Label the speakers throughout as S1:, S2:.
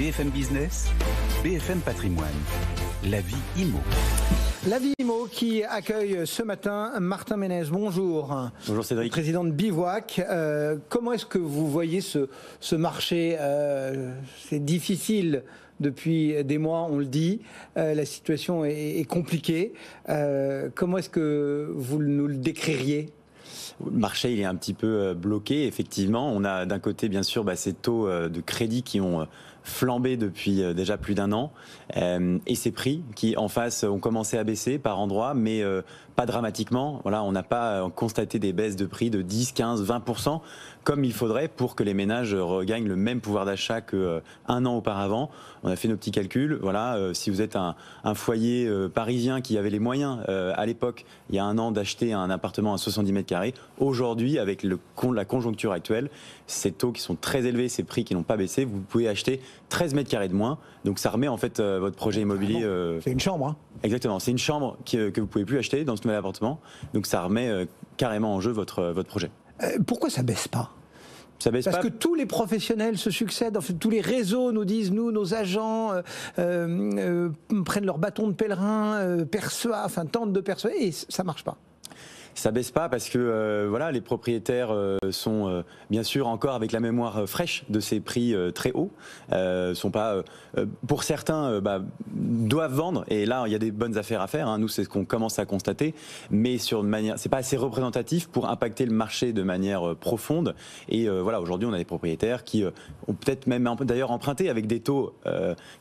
S1: BFM Business, BFM Patrimoine, la vie IMO.
S2: La vie IMO qui accueille ce matin Martin Ménez. Bonjour.
S3: Bonjour Cédric.
S2: Président de Bivouac. Comment est-ce que vous voyez ce marché C'est difficile depuis des mois, on le dit. La situation est compliquée. Comment est-ce que vous nous le décririez ?
S3: Le marché il est un petit peu bloqué, effectivement. On a d'un côté, bien sûr, ces taux de crédit qui ont flambé depuis déjà plus d'un an, et ces prix qui, en face, ont commencé à baisser par endroits, mais pas dramatiquement. Voilà, on n'a pas constaté des baisses de prix de 10, 15, 20%, comme il faudrait pour que les ménages regagnent le même pouvoir d'achat qu'un an auparavant. On a fait nos petits calculs. Voilà, si vous êtes un foyer parisien qui avait les moyens à l'époque, il y a un an, d'acheter un appartement à 70 mètres carrés, aujourd'hui, avec la conjoncture actuelle, ces taux qui sont très élevés, ces prix qui n'ont pas baissé, vous pouvez acheter 13 mètres carrés de moins. Donc ça remet en fait votre projet immobilier.
S2: C'est une chambre, hein. Exactement,
S3: c'est une chambre que vous ne pouvez plus acheter dans ce nouvel appartement. Donc ça remet carrément en jeu votre projet.
S2: Pourquoi ça ne baisse pas ?
S3: Parce
S2: que tous les professionnels se succèdent, en fait, tous les réseaux nous disent, nos agents prennent leur bâton de pèlerin, tentent de persuader, et ça ne marche pas.
S3: Ça baisse pas parce que les propriétaires sont bien sûr encore avec la mémoire fraîche de ces prix très hauts. Sont pas pour certains doivent vendre, et là il y a des bonnes affaires à faire. Hein. Nous c'est ce qu'on commence à constater, mais sur une manière, c'est pas assez représentatif pour impacter le marché de manière profonde. Et aujourd'hui on a des propriétaires qui ont peut-être même d'ailleurs emprunté avec des taux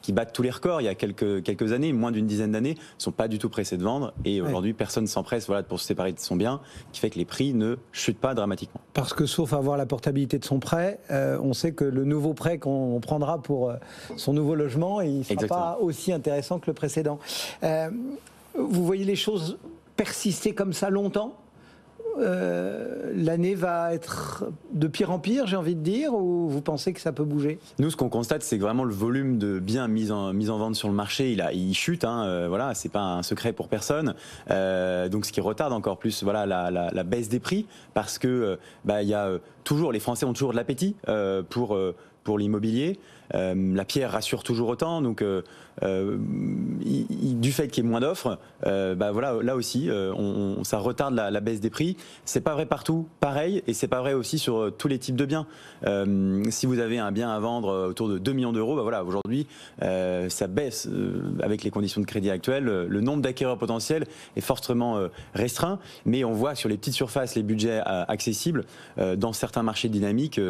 S3: qui battent tous les records il y a quelques années, moins d'une dizaine d'années, sont pas du tout pressés de vendre. Et aujourd'hui personne s'empresse pour se séparer de son bien, qui fait que les prix ne chutent pas dramatiquement.
S2: Parce que sauf avoir la portabilité de son prêt, on sait que le nouveau prêt qu'on prendra pour son nouveau logement, il ne sera pas aussi intéressant que le précédent. Vous voyez les choses persister comme ça longtemps ? L'année va être de pire en pire, j'ai envie de dire, ou vous pensez que ça peut bouger ?
S3: Nous, ce qu'on constate, c'est que vraiment le volume de biens mis en vente sur le marché, il chute. C'est pas un secret pour personne. Donc, ce qui retarde encore plus, la baisse des prix, parce que il y a toujours, les Français ont toujours de l'appétit pour l'immobilier. La pierre rassure toujours autant, donc du fait qu'il y ait moins d'offres, là aussi, ça retarde la baisse des prix. C'est pas vrai partout, pareil, et c'est pas vrai aussi sur tous les types de biens. Si vous avez un bien à vendre autour de 2 millions d'euros, aujourd'hui, ça baisse avec les conditions de crédit actuelles. Le nombre d'acquéreurs potentiels est fortement restreint, mais on voit sur les petites surfaces, les budgets accessibles, dans certains marchés dynamiques,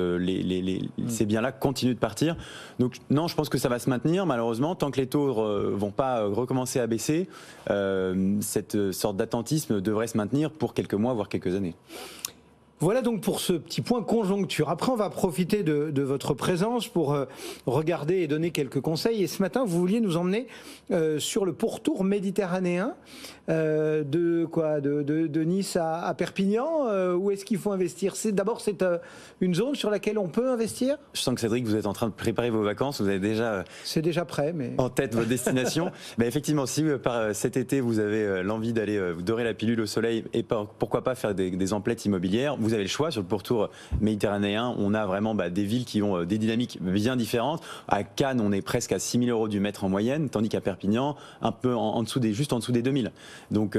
S3: ces biens-là continuent de partir. Donc non, je pense que ça va se maintenir malheureusement tant que les taux vont pas recommencer à baisser. Cette sorte d'attentisme devrait se maintenir pour quelques mois, voire quelques années.
S2: Voilà donc pour ce petit point conjoncture. Après, on va profiter de votre présence pour regarder et donner quelques conseils. Et ce matin, vous vouliez nous emmener sur le pourtour méditerranéen de Nice à Perpignan. Où est-ce qu'il faut investir ? D'abord, c'est une zone sur laquelle on peut investir ?
S3: Je sens que Cédric, vous êtes en train de préparer vos vacances. Vous avez déjà
S2: c'est déjà prêt, mais
S3: en tête votre destination. Effectivement, si cet été vous avez l'envie d'aller vous dorer la pilule au soleil et pourquoi pas faire des emplettes immobilières, vous avez le choix. Sur le pourtour méditerranéen, on a vraiment des villes qui ont des dynamiques bien différentes. À Cannes, on est presque à 6 000 € du mètre en moyenne, tandis qu'à Perpignan, un peu juste en dessous des 2 000. Donc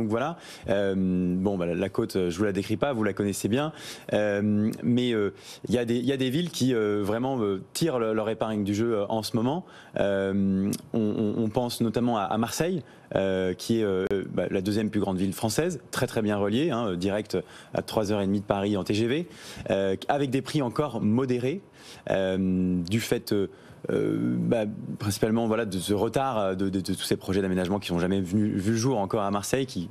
S3: voilà. La côte, je vous la décris pas, vous la connaissez bien. Mais il y a des villes qui vraiment tirent leur épingle du jeu en ce moment. On pense notamment à Marseille, qui est la deuxième plus grande ville française, très très bien reliée, direct à 3h30 de Paris en TGV, avec des prix encore modérés, du fait principalement de ce retard de tous ces projets d'aménagement qui n'ont jamais vu le jour encore à Marseille, qui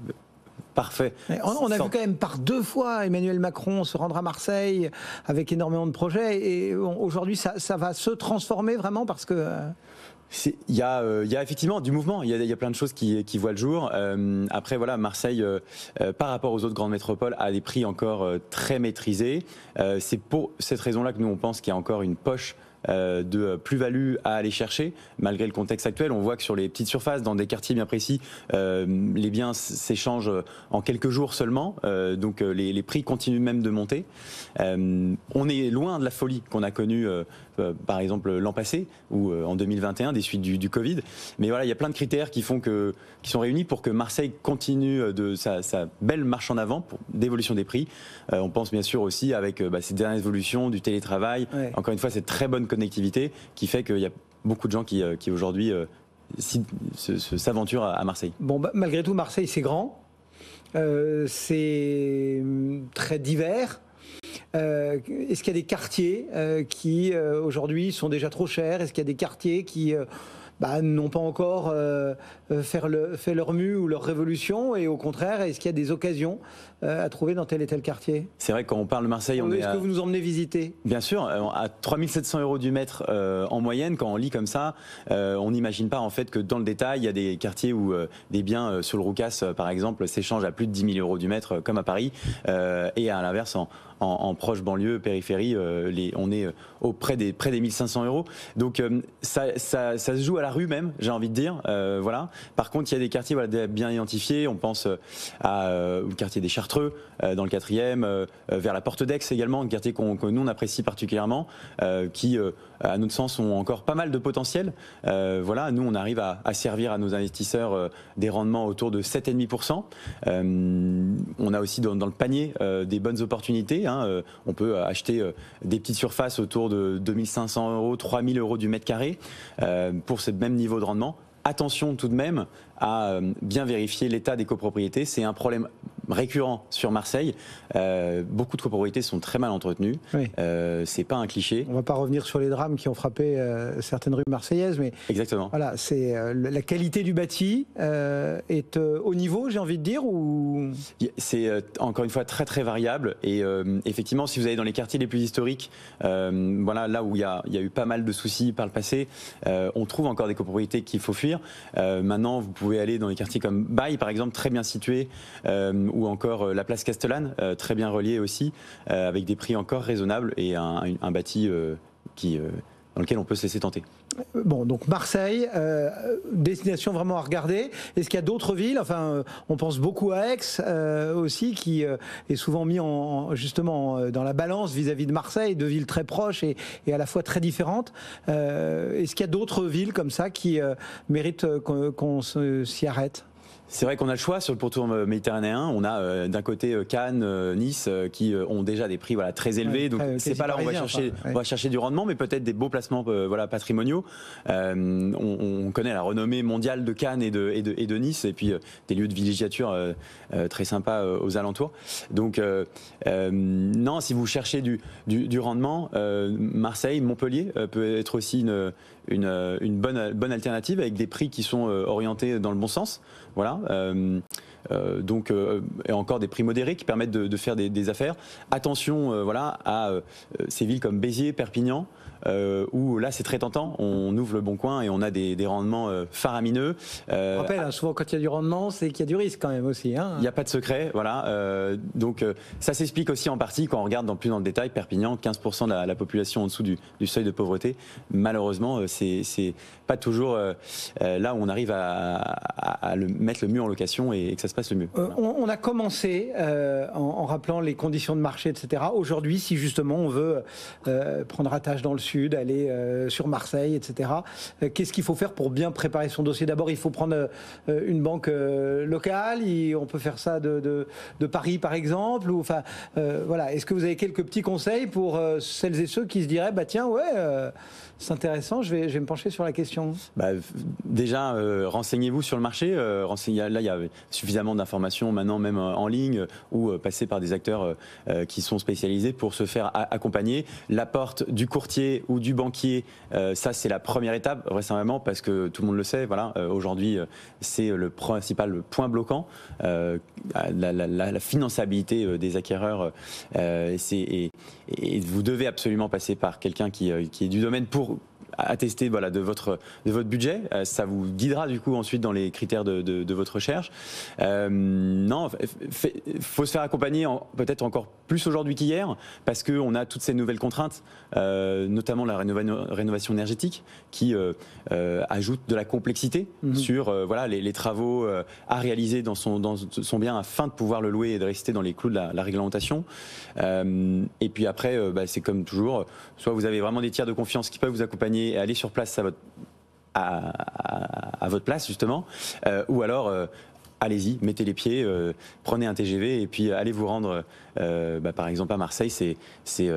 S3: parfait.
S2: On a vu quand même par 2 fois Emmanuel Macron se rendre à Marseille avec énormément de projets, et aujourd'hui ça va se transformer vraiment parce que...
S3: Il y a effectivement du mouvement, il y a plein de choses qui voient le jour. Après Marseille, par rapport aux autres grandes métropoles, a des prix encore très maîtrisés. C'est pour cette raison-là que nous on pense qu'il y a encore une poche de plus-value à aller chercher, malgré le contexte actuel. On voit que sur les petites surfaces, dans des quartiers bien précis, les biens s'échangent en quelques jours seulement, donc les prix continuent même de monter. On est loin de la folie qu'on a connue par exemple l'an passé ou en 2021 des suites du Covid, mais voilà, il y a plein de critères qui sont réunis pour que Marseille continue de sa belle marche en avant d'évolution des prix. On pense bien sûr aussi avec ces dernières évolutions du télétravail, encore une fois cette très bonne connectivité qui fait qu'il y a beaucoup de gens qui aujourd'hui s'aventurent à Marseille.
S2: Bon, malgré tout, Marseille c'est grand, c'est très divers. Est-ce qu'il y a des quartiers qui aujourd'hui sont déjà trop chers? Est-ce qu'il y a des quartiers qui n'ont pas encore fait leur mue ou leur révolution, et au contraire, est-ce qu'il y a des occasions à trouver dans tel et tel quartier?
S3: C'est vrai que quand on parle de Marseille,
S2: est-ce que vous nous emmenez visiter?
S3: Bien sûr, à 3 700 € du mètre en moyenne. Quand on lit comme ça, on n'imagine pas en fait que dans le détail, il y a des quartiers où des biens sur le Roucas, par exemple, s'échangent à plus de 10 000 € du mètre, comme à Paris, et à l'inverse, en proche banlieue, périphérie, on est près des 1500 €. Donc ça se joue à la rue même, j'ai envie de dire. Voilà. Par contre, il y a des quartiers bien identifiés. On pense au quartier des Chartreux, dans le 4e, vers la Porte d'Aix également, un quartier que nous on apprécie particulièrement, qui, à notre sens, ont encore pas mal de potentiel. Voilà, nous on arrive à servir à nos investisseurs des rendements autour de 7,5%. On a aussi dans le panier des bonnes opportunités. On peut acheter des petites surfaces autour de 2500 €, 3000 € du mètre carré pour ce même niveau de rendement. Attention tout de même à bien vérifier l'état des copropriétés. C'est un problème récurrent sur Marseille. Beaucoup de copropriétés sont très mal entretenues. Oui. C'est pas un cliché.
S2: On va pas revenir sur les drames qui ont frappé certaines rues marseillaises, mais
S3: exactement.
S2: Voilà, c'est la qualité du bâti est au niveau, j'ai envie de dire, ou
S3: c'est encore une fois très très variable. Et effectivement, si vous allez dans les quartiers les plus historiques, voilà, là où il y a eu pas mal de soucis par le passé, on trouve encore des copropriétés qu'il faut fuir. Maintenant, vous pouvez aller dans les quartiers comme Baille, par exemple, très bien situé, ou encore la place Castellane, très bien relié aussi, avec des prix encore raisonnables et un bâti dans lequel on peut se laisser tenter.
S2: Bon, donc Marseille, destination vraiment à regarder. Est-ce qu'il y a d'autres villes? Enfin, on pense beaucoup à Aix aussi, qui est souvent mis justement dans la balance vis-à-vis de Marseille, deux villes très proches et à la fois très différentes. Est-ce qu'il y a d'autres villes comme ça qui méritent qu'on s'y arrête?
S3: C'est vrai qu'on a le choix sur le pourtour méditerranéen. On a d'un côté Cannes, Nice, qui ont déjà des prix très élevés. Donc c'est pas là où on va chercher du rendement, mais peut-être des beaux placements patrimoniaux. On connaît la renommée mondiale de Cannes et de Nice, et puis des lieux de villégiature très sympas aux alentours. Donc non, si vous cherchez du rendement, Marseille, Montpellier peut être aussi une bonne alternative, avec des prix qui sont orientés dans le bon sens. Voilà. Donc, et encore des prix modérés qui permettent de faire des affaires. Attention à ces villes comme Béziers, Perpignan, où là c'est très tentant. On ouvre le Bon Coin et on a des rendements faramineux.
S2: Je rappelle, souvent quand il y a du rendement, c'est qu'il y a du risque quand même aussi.
S3: Il n'y a pas de secret, voilà. Donc ça s'explique aussi en partie quand on regarde plus dans le détail. Perpignan, 15% de la population en dessous du seuil de pauvreté. Malheureusement, c'est pas toujours là où on arrive à mettre le mieux en location et que ça se passe le mieux.
S2: On a commencé en rappelant les conditions de marché, etc. Aujourd'hui, si justement on veut prendre attache dans le sud, aller sur Marseille, etc., qu'est-ce qu'il faut faire pour bien préparer son dossier? D'abord, il faut prendre une banque locale. On peut faire ça de Paris, par exemple. Voilà. Est-ce que vous avez quelques petits conseils pour celles et ceux qui se diraient, tiens, c'est intéressant, je vais me pencher sur la question?
S3: Déjà, renseignez-vous sur le marché. Là, il y a suffisamment d'informations maintenant, même en ligne, ou passer par des acteurs qui sont spécialisés pour se faire accompagner. L'apport du courtier ou du banquier, ça c'est la première étape, vraisemblablement, parce que tout le monde le sait. Voilà, aujourd'hui, c'est le principal point bloquant, la finançabilité des acquéreurs. Et vous devez absolument passer par quelqu'un qui est du domaine pour attester voilà, de votre budget. Ça vous guidera du coup ensuite dans les critères de votre recherche. Non, faut se faire accompagner peut-être encore plus aujourd'hui qu'hier parce qu'on a toutes ces nouvelles contraintes, notamment la rénovation énergétique qui ajoute de la complexité sur voilà, les travaux à réaliser dans son bien afin de pouvoir le louer et de rester dans les clous de la réglementation. Et puis après, c'est comme toujours, soit vous avez vraiment des tiers de confiance qui peuvent vous accompagner et aller sur place à votre place justement, ou alors allez-y, mettez les pieds, prenez un TGV et puis allez vous rendre par exemple à Marseille. C'est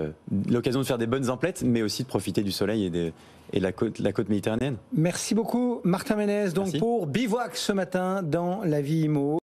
S3: l'occasion de faire des bonnes emplettes, mais aussi de profiter du soleil et de la côte méditerranéenne.
S2: Merci beaucoup Martin Ménez donc pour Bivouac ce matin dans La Vie Immo.